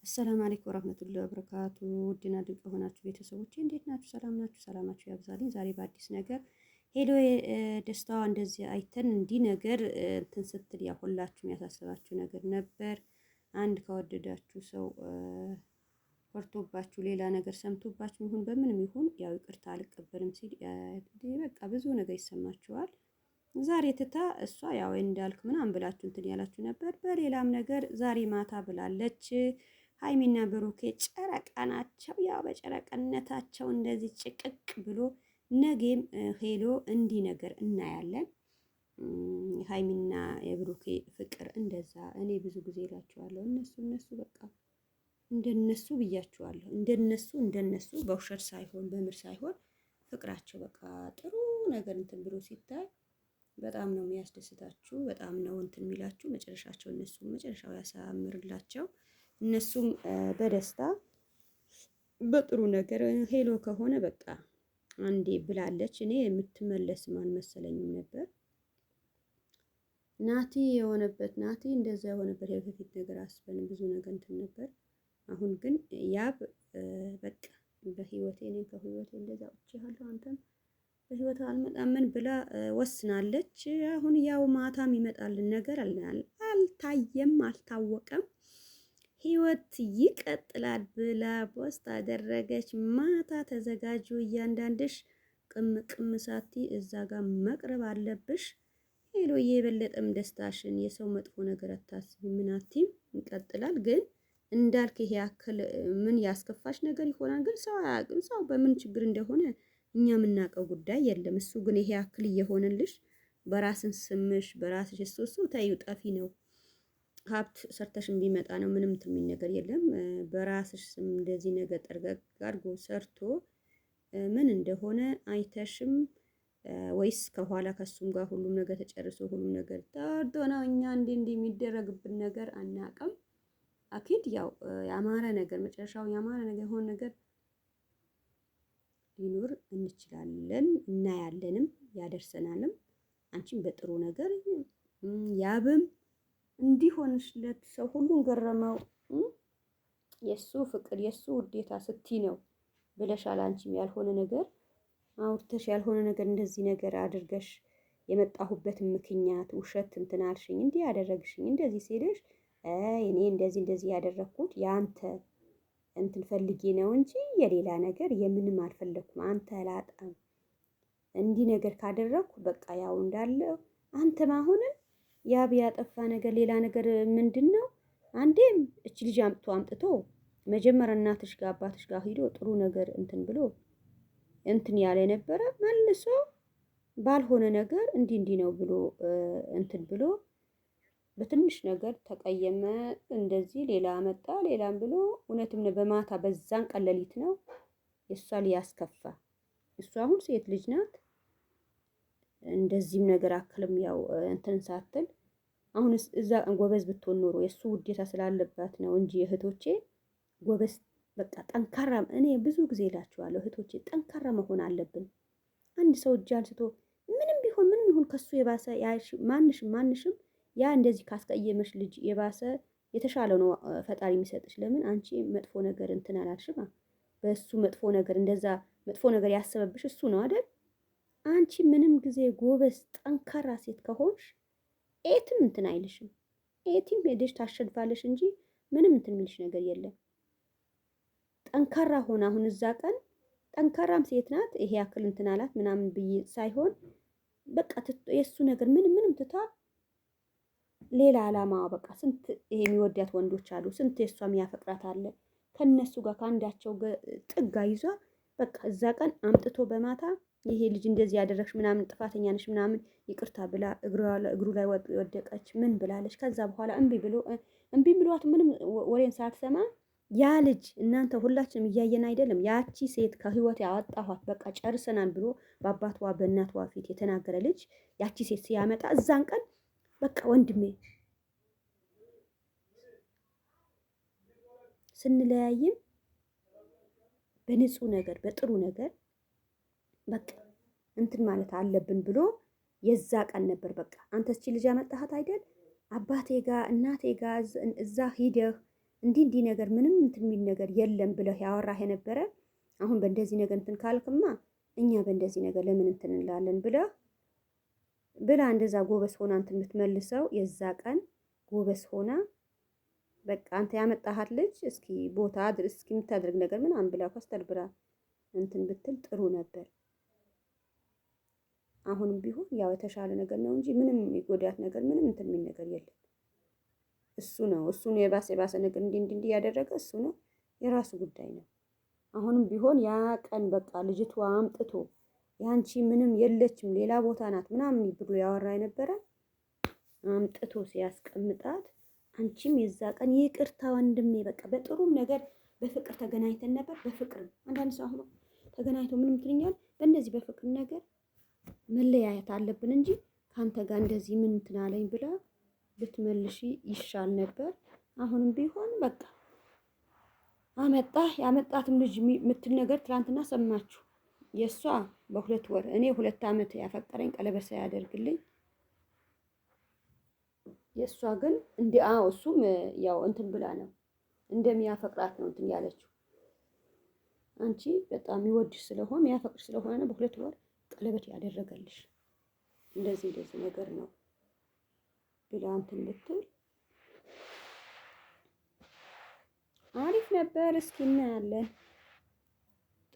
አሰላሙ አለይኩም ወራህመቱላሂ ወበረካቱ። ውድና ድንቅ የሆናችሁ ቤተሰቦቼ እንዴት ናችሁ? ሰላም ናችሁ? ሰላማችሁ ያብዛልኝ። ዛሬ በአዲስ ነገር ሄሎ ደስታዋ እንደዚህ አይተን እንዲህ ነገር እንትን ስትል ያ ሁላችሁም ያሳሰባችሁ ነገር ነበር። አንድ ከወደዳችሁ ሰው ኮርቶባችሁ ሌላ ነገር ሰምቶባችሁ ይሁን በምንም ይሁን ያው ይቅርታ አልቀበልም ሲል በቃ ብዙ ነገር ይሰማችኋል። ዛሬ ትታ እሷ ያው እንዳልክ ምናምን ብላችሁ እንትን ያላችሁ ነበር። በሌላም ነገር ዛሬ ማታ ብላለች። ሀይሚና ብሩኬ ጨረቃ ናቸው። ያው በጨረቃነታቸው እንደዚህ ጭቅቅ ብሎ ነገም ሄሎ እንዲህ ነገር እናያለን። ሀይሚና የብሩኬ ፍቅር እንደዛ እኔ ብዙ ጊዜ እላችኋለሁ። እነሱ በቃ እንደነሱ ብያችኋለሁ። እንደነሱ በውሸት ሳይሆን በምር ሳይሆን ፍቅራቸው በቃ ጥሩ ነገር እንትን ብሎ ሲታይ በጣም ነው የሚያስደስታችሁ። በጣም ነው እንትን የሚላችሁ መጨረሻቸው መጨረሻው ያሳምርላቸው። እነሱም በደስታ በጥሩ ነገር ሄሎ ከሆነ በቃ አንዴ ብላለች። እኔ የምትመለስም አልመሰለኝም ነበር። ናቲ እንደዛ የሆነበት የበፊት ነገር አስበን ብዙ ነገር እንትን ነበር። አሁን ግን ያብ በቃ በህይወቴ እኔ ከህይወቴ እንደዛ ውጪሃለሁ አንተም በህይወት አልመጣምን ብላ ወስናለች። አሁን ያው ማታም ይመጣልን ነገር አልታየም፣ አልታወቀም። ህይወት ይቀጥላል ብላ ፖስት አደረገች። ማታ ተዘጋጁ፣ እያንዳንድሽ ቅም ሳቲ እዛ ጋር መቅረብ አለብሽ። ሄሎዬ የበለጠም ደስታሽን የሰው መጥፎ ነገር አታስቢ። ምናቲም ይቀጥላል። ግን እንዳልክ ይሄ ያክል ምን ያስከፋሽ ነገር ይሆናል? ግን ሰው አያውቅም። ሰው በምን ችግር እንደሆነ እኛ የምናውቀው ጉዳይ የለም። እሱ ግን ይሄ ያክል እየሆነልሽ በራስን ስምሽ በራስሽ እሱ ተይው ጠፊ ነው። ሀብት ሰርተሽም ቢመጣ ነው ምንም የሚል ነገር የለም። በራስሽ ስም እንደዚህ ነገር ጠርገግ አድርጎ ሰርቶ ምን እንደሆነ አይተሽም ወይስ ከኋላ ከሱም ጋር ሁሉም ነገር ተጨርሶ ሁሉም ነገር ታርዶ ነው? እኛ እንዴ የሚደረግብን ነገር አናውቅም። አኪድ ያው ያማረ ነገር መጨረሻው ያማረ ነገር የሆነ ነገር ሊኖር እንችላለን፣ እናያለንም፣ ያደርሰናልም። አንቺም በጥሩ ነገር ያብም እንዲሆንሽለት ሰው ሁሉን ገረመው። የሱ ፍቅር የሱ ውዴታ ስቲ ነው ብለሻል። አንቺም ያልሆነ ነገር አውርተሽ ያልሆነ ነገር እንደዚህ ነገር አድርገሽ የመጣሁበትን ምክንያት ውሸት እንትን አልሽኝ፣ እንዲህ ያደረግሽኝ እንደዚህ ሲልሽ እኔ እንደዚህ ያደረኩት ያንተ እንትን ፈልጌ ነው እንጂ የሌላ ነገር የምንም አልፈለኩም። አንተ ላጣም እንዲህ ነገር ካደረኩ በቃ ያው እንዳለ አንተም አሁንም ያብ ያጠፋ ነገር ሌላ ነገር ምንድነው? አንዴም እች ልጅ አምጥቶ መጀመሪያ እናትሽ ጋር አባትሽ ጋር ሂዶ ጥሩ ነገር እንትን ብሎ እንትን ያለ ነበረ። መልሶ ባልሆነ ነገር እንዲህ ነው ብሎ እንትን ብሎ በትንሽ ነገር ተቀየመ። እንደዚህ ሌላ መጣ ሌላም ብሎ እውነትም ነው። በማታ በዛን ቀለሊት ነው የሷ ሊያስከፋ። እሷ አሁን ሴት ልጅ ናት። እንደዚህም ነገር አክልም ያው እንትን ሳትል አሁንስ እዛ ጎበዝ ብትሆን ኖሮ የሱ ውዴታ ስላለባት ነው እንጂ እህቶቼ ጎበዝ በቃ ጠንካራ። እኔ ብዙ ጊዜ እላችኋለሁ እህቶቼ ጠንካራ መሆን አለብን። አንድ ሰው እጅ አንስቶ ምንም ይሁን ከሱ የባሰ ማንሽም ያ እንደዚህ ካስቀየመሽ ልጅ የባሰ የተሻለ ነው ፈጣሪ የሚሰጥሽ። ለምን አንቺ መጥፎ ነገር እንትን አላልሽማ። በሱ መጥፎ ነገር እንደዛ መጥፎ ነገር ያሰበብሽ እሱ ነው አይደል? አንቺ ምንም ጊዜ ጎበዝ ጠንካራ ሴት ከሆንሽ ኤትም እንትን አይልሽም። ኤቲም ሄደሽ ታሸንፋለሽ እንጂ ምንም እንትን የሚልሽ ነገር የለም። ጠንካራ ሆነ አሁን እዛ ቀን ጠንካራም ሴት ናት። ይሄ ያክል እንትን አላት ምናምን ብዬ ሳይሆን በቃ የሱ ነገር ምንም ትታ ሌላ አላማ በቃ ስንት ይሄ የሚወዳት ወንዶች አሉ። ስንት የሷ የሚያፈቅራት አለ። ከነሱ ጋር ከአንዳቸው ጥጋ ይዟ በቃ እዛ ቀን አምጥቶ በማታ ይሄ ልጅ እንደዚህ ያደረግሽ ምናምን ጥፋተኛ ነሽ ምናምን ይቅርታ ብላ እግሩ ላይ ወደቀች። ምን ብላለች? ከዛ በኋላ እምቢ ብሏት ምንም ወሬን ሳትሰማ ያ ልጅ እናንተ ሁላችንም እያየን አይደለም? ያቺ ሴት ከህይወት ያወጣኋት በቃ ጨርሰናል ብሎ በአባቷ በእናቷ ፊት የተናገረ ልጅ ያቺ ሴት ሲያመጣ እዛን ቀን በቃ ወንድሜ ስንለያይም በንጹህ ነገር በጥሩ ነገር በቃ እንትን ማለት አለብን ብሎ የዛ ቀን ነበር። በቃ አንተ እቺ ልጅ ያመጣሃት አይደል? አባቴ ጋር እናቴ ጋር እዛ ሂደህ እንዲህ ነገር ምንም እንትን የሚል ነገር የለም ብለህ ያወራህ የነበረ አሁን በእንደዚህ ነገር እንትን ካልክማ እኛ በእንደዚህ ነገር ለምን እንትን እንላለን ብላ እንደዛ ጎበዝ ሆና እንትን የምትመልሰው የዛ ቀን ጎበዝ ሆና በቃ አንተ ያመጣሃት ልጅ እስኪ ቦታ ድረስ እስኪ የምታደርግ ነገር ምናምን ብላ ኮስተር ብላ እንትን ብትል ጥሩ ነበር። አሁንም ቢሆን ያው የተሻለ ነገር ነው እንጂ ምንም የጎዳት ነገር ምንም እንትን የሚል ነገር የለም። እሱን የባሰ ነገር እንዲህ ያደረገ እሱ ነው፣ የራሱ ጉዳይ ነው። አሁንም ቢሆን ያ ቀን በቃ ልጅቷ አምጥቶ ያንቺ ምንም የለችም ሌላ ቦታ ናት ምናምን ብሎ ያወራ የነበረ አምጥቶ ሲያስቀምጣት አንቺም የዛ ቀን ይቅርታ ወንድሜ በቃ በጥሩም ነገር በፍቅር ተገናኝተን ነበር። በፍቅር አንዳንድ ሰው አሁን ተገናኝቶ ምንም ትልኛል በእንደዚህ በፍቅር ነገር መለያየት አለብን እንጂ ካንተ ጋር እንደዚህ ምን እንትን አለኝ ብላ ብትመልሺ ይሻል ነበር። አሁንም ቢሆን በቃ ያመጣትም ልጅ የምትል ነገር ትናንትና ሰማችሁ። የእሷ በ2 ወር እኔ 2 ዓመት ያፈቀረኝ ቀለበት ሳያደርግልኝ የእሷ ግን እሱም ያው እንትን ብላ ነው እንደሚያፈቅራት ነው እንትን ያለችው። አንቺ በጣም ይወድሽ ስለሆነ ያፈቅር ስለሆነ ነው በ2 ወር ቀለበት ያደረገልሽ እንደዚህ ነገር ነው ብላ እንትን ብትል አሪፍ ነበር። እስኪ እናያለን።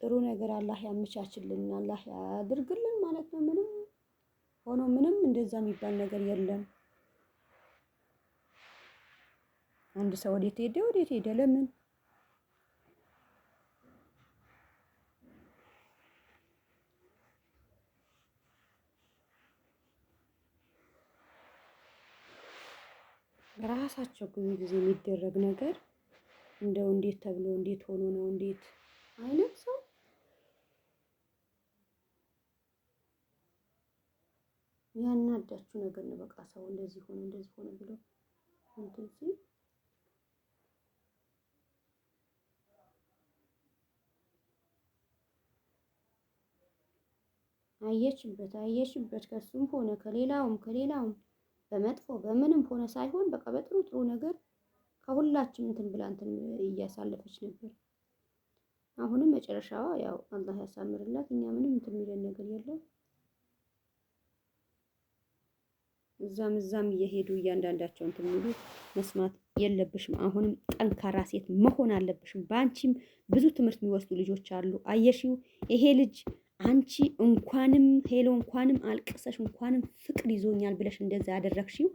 ጥሩ ነገር አላህ ያመቻችልን፣ አላህ ያድርግልን ማለት ነው። ምንም እንደዛ የሚባል ነገር የለም። አንድ ሰው ወዴት ሄደ ለምን? ራሳቸው ጊዜ የሚደረግ ነገር እንደው እንዴት ተብሎ እንዴት ሆኖ ነው እንዴት አይነት ሰው ያናዳችሁ ነገር ነው። በቃ ሰው እንደዚህ ሆነ ብሎ እንትን ሲል አየችበት ከሱም ሆነ ከሌላውም በመጥፎ በምንም ሆነ ሳይሆን በቃ በጥሩ ነገር ከሁላችንም እንትን ብላ እንትን እያሳለፈች ነበር። አሁንም መጨረሻዋ ያው አላህ ያሳምርላት። እኛ ምንም እንትን የሚለን ነገር የለም። እዛም እየሄዱ እያንዳንዳቸው እንትን የሚሉ መስማት የለብሽም። አሁንም ጠንካራ ሴት መሆን አለብሽም። በአንቺም ብዙ ትምህርት የሚወስዱ ልጆች አሉ። አየሽው ይሄ ልጅ አንቺ እንኳንም አልቅሰሽ እንኳንም ፍቅር ይዞኛል ብለሽ እንደዛ ያደረግሽው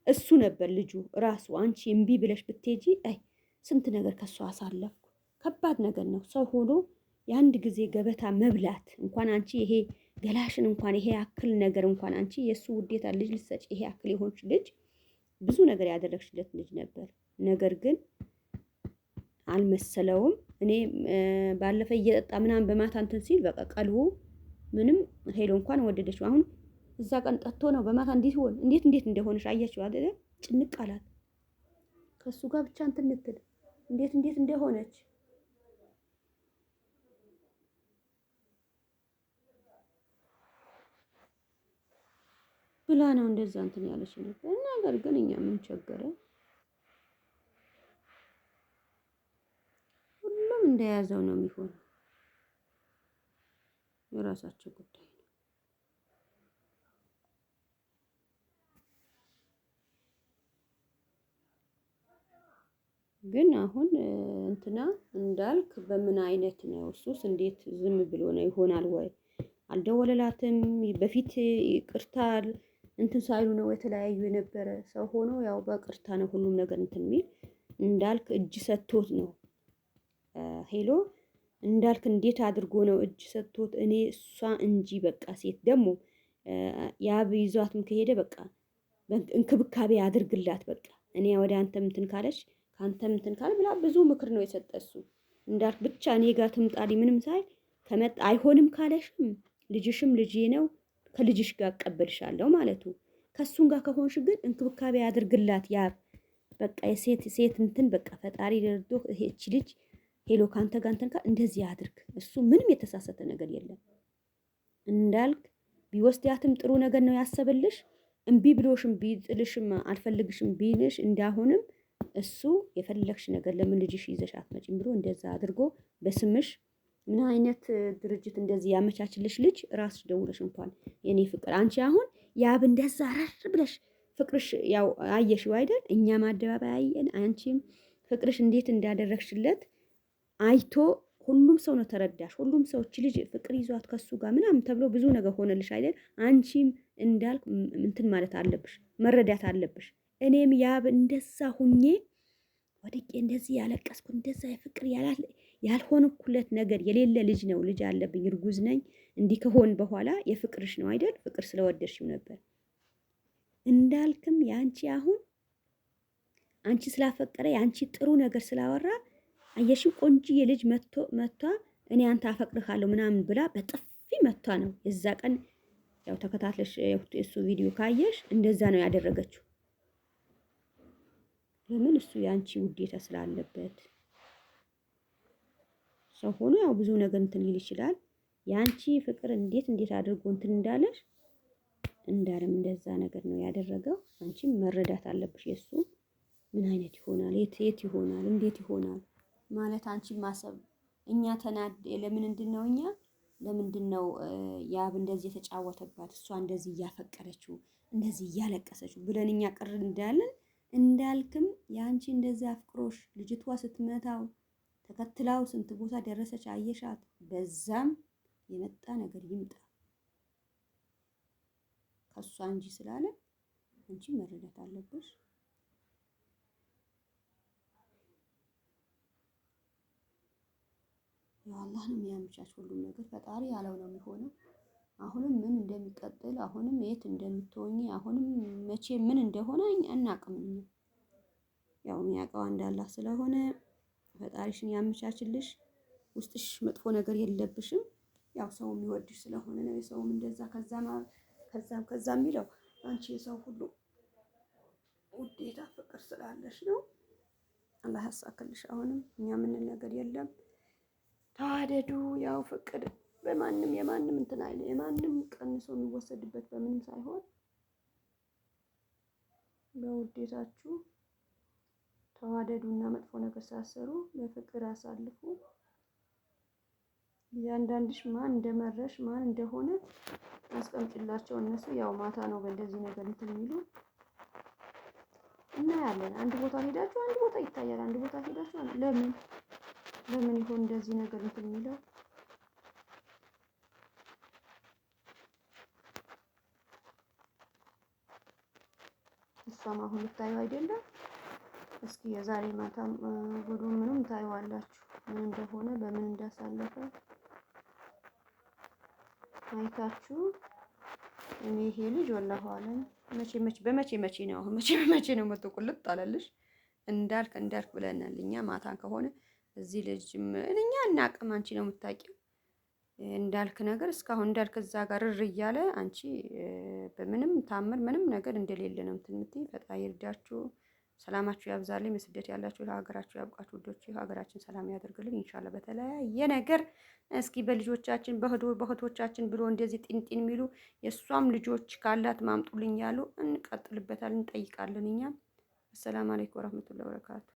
እሱ ነበር ልጁ ራሱ። አንቺ እምቢ ብለሽ ብትሄጂ ስንት ነገር ከሷ አሳለፍኩ። ከባድ ነገር ነው። ሰው ሆኖ የአንድ ጊዜ ገበታ መብላት እንኳን አንቺ ይሄ ገላሽን እንኳን ይሄ ያክል ነገር እንኳን አንቺ የእሱ ውዴታ ልጅ ልትሰጪ ይሄ ያክል የሆንሽ ልጅ ብዙ ነገር ያደረግሽለት ልጅ ነበር። ነገር ግን አልመሰለውም። እኔ ባለፈ እየጠጣ ምናምን በማታ እንትን ሲል በቃ ቀልቡ ምንም ሄሎ እንኳን ወደደችው። አሁን እዛ ቀን ጠጥቶ ነው በማታ እንዴት እንደሆነሽ አያችሁ አይደል? ጭንቅ አላት ከሱ ጋር ብቻ እንትን እንትል እንዴት እንደሆነች ብላ ነው እንደዛ እንትን ያለች ነበር። ነገር ግን እኛ ምን ቸገረ? ሁሉም እንደያዘው ነው የሚሆነው። የራሳቸው ጉዳይ ነው። ግን አሁን እንትና እንዳልክ በምን አይነት ነው? እሱስ እንዴት ዝም ብሎ ነው ይሆናል ወይ? አልደወለላትም? በፊት ይቅርታ እንትን ሳይሉ ነው የተለያዩ የነበረ ሰው ሆኖ ያው በቅርታ ነው ሁሉም ነገር እንትን የሚል እንዳልክ እጅ ሰጥቶት ነው ሄሎ እንዳልክ እንዴት አድርጎ ነው እጅ ሰጥቶት? እኔ እሷ እንጂ በቃ ሴት ደግሞ ያብ ይዟትም ከሄደ በቃ እንክብካቤ አድርግላት በቃ እኔ ወደ አንተም እንትን ካለች ካንተም እንትን ካለ ብላ ብዙ ምክር ነው የሰጠሱ። እንዳልክ ብቻ እኔ ጋር ትምጣሪ ምንም ሳይ ከመጣ አይሆንም ካለሽም ልጅሽም ልጄ ነው ከልጅሽ ጋር አቀበልሻለሁ ማለቱ። ከሱን ጋር ከሆንሽ ግን እንክብካቤ አድርግላት ያብ በቃ የሴት እንትን በቃ ፈጣሪ ረድቶ እቺ ልጅ ሄሎ ካንተ ጋር እንትን እንደዚህ አድርግ። እሱ ምንም የተሳሰተ ነገር የለም። እንዳልክ ቢወስዳትም ጥሩ ነገር ነው ያሰበልሽ። እምቢ ብሎሽም ቢጥልሽም አልፈልግሽም ቢልሽ እንዳሁንም እሱ የፈለግሽ ነገር ለምን ልጅሽ ይዘሽ አትመጪም ብሎ እንደዛ አድርጎ በስምሽ ምን አይነት ድርጅት እንደዚህ ያመቻችልሽ ልጅ ራስሽ ደውለሽ እንኳን የኔ ፍቅር አንቺ አሁን ያብ እንደዛ ረር ብለሽ ፍቅርሽ ያው አየሽው አይደል? እኛም አደባባይ አየን። አንቺም ፍቅርሽ እንዴት እንዳደረግሽለት አይቶ ሁሉም ሰው ነው ተረዳሽ። ሁሉም ሰው እቺ ልጅ ፍቅር ይዟት ከሱ ጋር ምናምን ተብሎ ብዙ ነገር ሆነልሽ አይደል? አንቺም እንዳልክ እንትን ማለት አለብሽ፣ መረዳት አለብሽ። እኔም ያብ እንደዛ ሁኜ ወድቄ እንደዚህ ያለቀስኩ እንደዛ የፍቅር ያልሆንኩለት ነገር የሌለ ልጅ ነው። ልጅ አለብኝ፣ እርጉዝ ነኝ። እንዲህ ከሆን በኋላ የፍቅርሽ ነው አይደል? ፍቅር ስለወደድሽው ነበር። እንዳልክም ያንቺ አሁን አንቺ ስላፈቀረ ያንቺ ጥሩ ነገር ስላወራ አየሽው፣ ቆንጆዬ ልጅ መቷ እኔ አንተ አፈቅርሃለሁ ምናምን ብላ በጥፊ መቷ ነው። የዛ ቀን ያው ተከታትለሽ እሱ ቪዲዮ ካየሽ እንደዛ ነው ያደረገችው። ለምን እሱ ያንቺ ውዴታ ስላለበት ሰው ሆኖ ያው ብዙ ነገር እንትን ሊል ይችላል። ያንቺ ፍቅር እንዴት አድርጎ እንትን እንዳለሽ እንዳለም እንደዛ ነገር ነው ያደረገው። አንቺም መረዳት አለብሽ። የሱ ምን አይነት ይሆናል፣ የት ይሆናል፣ እንዴት ይሆናል ማለት አንቺም ማሰብ። እኛ ለምንድን ነው ያብ እንደዚህ የተጫወተባት እሷ እንደዚህ እያፈቀረችው እንደዚህ እያለቀሰችው ብለን እኛ ቅር እንዳለን እንዳልክም ያንቺ እንደዚህ አፍቅሮሽ ልጅቷ ስትመታው ተከትላው ስንት ቦታ ደረሰች አየሻት። በዛም የመጣ ነገር ይምጣ ከሷ እንጂ ስላለ አንቺ መረዳት አለብሽ። ያው አላህ ነው የሚያመቻች ሁሉም ነገር፣ ፈጣሪ ያለው ነው የሚሆነው። አሁንም ምን እንደሚቀጥል አሁንም የት እንደምትሆኚ አሁንም መቼ ምን እንደሆነ አናውቅም። ያው የሚያውቀው አንድ አላህ ስለሆነ ፈጣሪሽን ያመቻችልሽ። ውስጥሽ መጥፎ ነገር የለብሽም። ያው ሰው የሚወድሽ ስለሆነ ነው የሰውም እንደዛ ከዛ የሚለው አንቺ የሰው ሁሉ ውዴታ ፍቅር ስላለሽ ነው። አላህ ያሳክልሽ። አሁንም እኛ ምንም ነገር የለም። ተዋደዱ። ያው ፍቅር በማንም የማንም እንትን አይለ የማንም ቀንሶ የሚወሰድበት በምንም ሳይሆን በውዴታችሁ ተዋደዱና መጥፎ ነገር ሳሰሩ በፍቅር አሳልፉ። እያንዳንድሽ ማን እንደመረሽ ማን እንደሆነ አስቀምጭላቸው። እነሱ ያው ማታ ነው በእንደዚህ ነገር እንትን የሚሉ እና ያለን አንድ ቦታ ሄዳችሁ አንድ ቦታ ይታያል። አንድ ቦታ ሄዳችሁ ለምን ይሆን እንደዚህ ነገር እንትን የሚለው? እሷም አሁን ልታየው አይደለም። እስኪ የዛሬ ማታም ጉዱ ምንም ታዩዋላችሁ፣ ምን እንደሆነ በምን እንዳሳለፈ አይታችሁ። እኔ ይሄ ልጅ ወላሂ አለም በመቼ ነው አሁን መቼ ነው መቶ ቁልጥ አለልሽ እንዳልክ ብለናል እኛ። ማታን ከሆነ እዚህ ልጅም እኛ እናቅም፣ አንቺ ነው የምታውቂው። እንዳልክ ነገር እስካሁን እንዳልክ እዛ ጋር እር እያለ አንቺ በምንም ታምር ምንም ነገር እንደሌለ ነው እንትን የምትይ። ፈጣሪ ይርዳችሁ፣ ሰላማችሁ ያብዛልኝ። በስደት ያላችሁ ለሀገራችሁ ያብቃችሁ ውዶች፣ ሀገራችን ሰላም ያደርግልን ኢንሻአላህ። በተለያየ ነገር እስኪ በልጆቻችን በእህቶቻችን ብሎ እንደዚህ ጢንጢን የሚሉ የእሷም ልጆች ካላት ማምጡልኝ ያሉ እንቀጥልበታለን፣ እንጠይቃለን እኛም። አሰላሙ አለይኩም ወራህመቱላሂ ወበረካቱ።